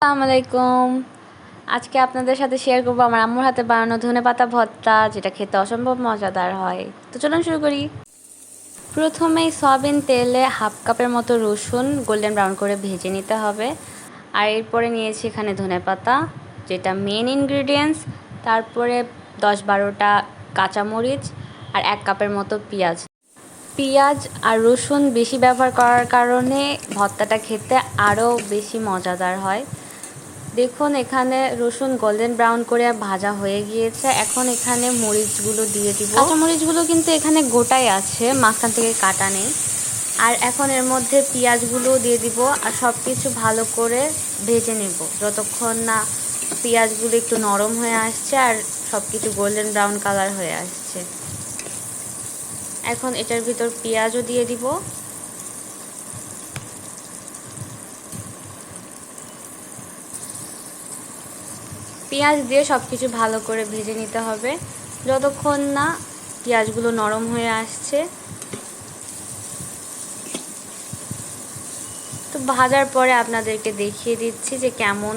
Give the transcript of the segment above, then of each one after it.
আসসালামু আলাইকুম। আজকে আপনাদের সাথে শেয়ার করবো আমার আম্মুর হাতে বানানো ধনেপাতা ভর্তা, যেটা খেতে অসম্ভব মজাদার হয়। তো চলুন শুরু করি। প্রথমেই সয়াবিন তেলে হাফ কাপের মতো রসুন গোল্ডেন ব্রাউন করে ভেজে নিতে হবে। আর এরপরে নিয়েছি এখানে ধনেপাতা, যেটা মেন ইনগ্রিডিয়েন্টস। তারপরে 10-12টা কাঁচামরিচ আর 1 কাপের মতো পেঁয়াজ আর রসুন বেশি ব্যবহার করার কারণে ভর্তাটা খেতে আরও বেশি মজাদার হয়। দেখুন এখানে রসুন গোল্ডেন ব্রাউন করে ভাজা হয়ে গিয়েছে। এখন এখানে মরিচগুলো দিয়ে দিব। কাঁচামরিচগুলো কিন্তু এখানে গোটাই আছে, মাঝখান থেকে কাটা নেই। আর এখন এর মধ্যে পেঁয়াজগুলো দিয়ে দিব আর সব কিছু ভালো করে ভেজে নেব যতক্ষণ না পেঁয়াজগুলো একটু নরম হয়ে আসছে আর সব কিছু গোল্ডেন ব্রাউন কালার হয়ে আসছে। এখন এটার ভিতর পেঁয়াজও দিয়ে দিব। পেঁয়াজ দিয়ে সব কিছু ভালো করে ভেজে নিতে হবে যতক্ষণ না পেঁয়াজগুলো নরম হয়ে আসছে। তো ভাজার পরে আপনাদেরকে দেখিয়ে দিচ্ছি যে কেমন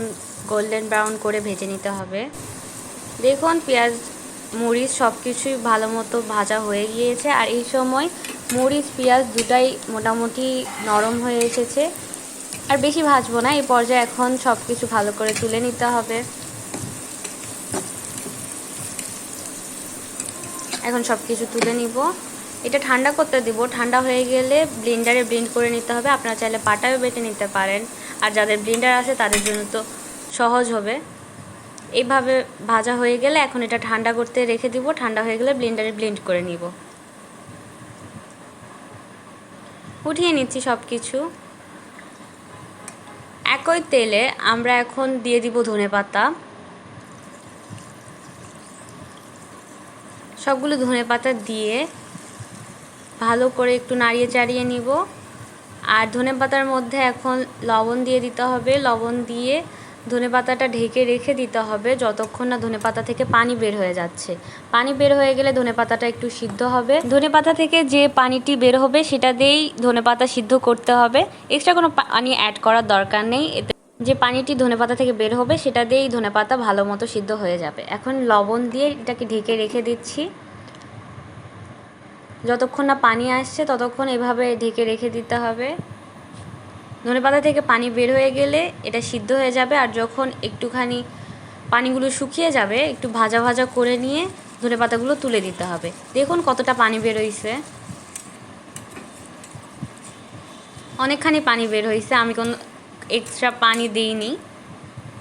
গোল্ডেন ব্রাউন করে ভেজে নিতে হবে। দেখুন পেঁয়াজ মরিচ সব কিছুই ভালো মতো ভাজা হয়ে গিয়েছে আর এই সময় মরিচ পেঁয়াজ দুটাই মোটামুটি নরম হয়ে এসেছে। আর বেশি ভাজবো না, এই পর্যায়ে এখন সব কিছু ভালো করে তুলে নিতে হবে। এখন সব কিছু তুলে নিব। এটা ঠান্ডা করতে দিব, ঠান্ডা হয়ে গেলে ব্লেন্ডারে ব্লেন্ড করে নিতে হবে। আপনারা চাইলে পাটায়ও বেটে নিতে পারেন, আর যাদের ব্লেন্ডার আছে তাদের জন্য তো সহজ হবে। এইভাবে ভাজা হয়ে গেলে এখন এটা ঠান্ডা করতে রেখে দিব। ঠান্ডা হয়ে গেলে ব্লেন্ডারে ব্লেন্ড করে নিব। উঠিয়ে নিচ্ছি সব কিছু। একই তেলে আমরা এখন দিয়ে দিব ধনেপাতা। সবগুলো ধনেপাতা দিয়ে ভালো করে একটু নাড়িয়ে চাড়িয়ে নিব। আর ধনেপাতার মধ্যে এখন লবণ দিয়ে দিতে হবে। লবণ দিয়ে ধনেপাতাটা ঢেকে রেখে দিতে হবে যতক্ষণ না ধনেপাতা থেকে পানি বের হয়ে যাচ্ছে। পানি বের হয়ে গেলে ধনেপাতাটা একটু সিদ্ধ হবে। ধনেপাতা থেকে যে পানিটি বের হবে সেটা দিয়েই ধনেপাতা সিদ্ধ করতে হবে, এক্সট্রা কোনো পানি অ্যাড করার দরকার নেই। এতে যে পানিটি ধনেপাতা থেকে বের হবে সেটা দিয়েই ধনেপাতা ভালো মতো সিদ্ধ হয়ে যাবে। এখন লবণ দিয়ে এটাকে ঢেকে রেখে দিচ্ছি। যতক্ষণ না পানি আসছে ততক্ষণ এভাবে ঢেকে রেখে দিতে হবে। ধনেপাতা থেকে পানি বের হয়ে গেলে এটা সিদ্ধ হয়ে যাবে। আর যখন একটুখানি পানিগুলো শুকিয়ে যাবে, একটু ভাজা ভাজা করে নিয়ে ধনেপাতাগুলো তুলে দিতে হবে। দেখুন কতটা পানি বের হয়েছে, অনেকখানি পানি বের হয়েছে। আমি কোনো এক্সট্রা পানি দিইনি,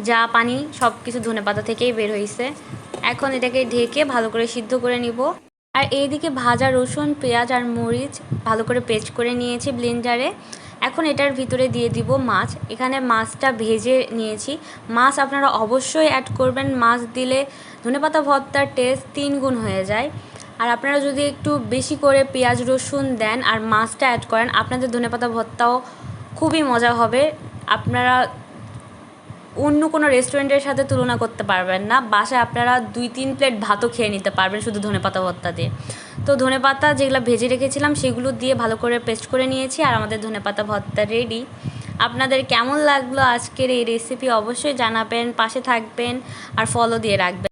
যা পানি সব কিছু ধনেপাতা থেকেই বের হয়েছে। এখন এটাকে ঢেকে ভালো করে সিদ্ধ করে নিব। আর এইদিকে ভাজা রসুন পেঁয়াজ আর মরিচ ভালো করে পেস্ট করে নিয়েছি ব্লেন্ডারে। এখন এটার ভিতরে দিয়ে দিব মাছ। এখানে মাছটা ভেজে নিয়েছি। মাছ আপনারা অবশ্যই অ্যাড করবেন, মাছ দিলে ধনেপাতা ভর্তার টেস্ট 3 গুণ হয়ে যায়। আর আপনারা যদি একটু বেশি করে পেঁয়াজ রসুন দেন আর মাছটা অ্যাড করেন, আপনাদের ধনেপাতা ভর্তাও খুবই মজা হবে। আপনারা অন্য কোনো রেস্টুরেন্টের সাথে তুলনা করতে পারবেন না। বাসায় আপনারা 2-3 প্লেট ভাতও খেয়ে নিতে পারবেন শুধু ধনেপাতা ভর্তা দিয়ে। তো ধনেপাতা যেগুলো ভেজে রেখেছিলাম সেগুলো দিয়ে ভালো করে পেস্ট করে নিয়েছি আর আমাদের ধনেপাতা ভর্তা রেডি। আপনাদের কেমন লাগলো আজকের এই রেসিপি অবশ্যই জানাবেন, পাশে থাকবেন আর ফলো দিয়ে রাখবেন।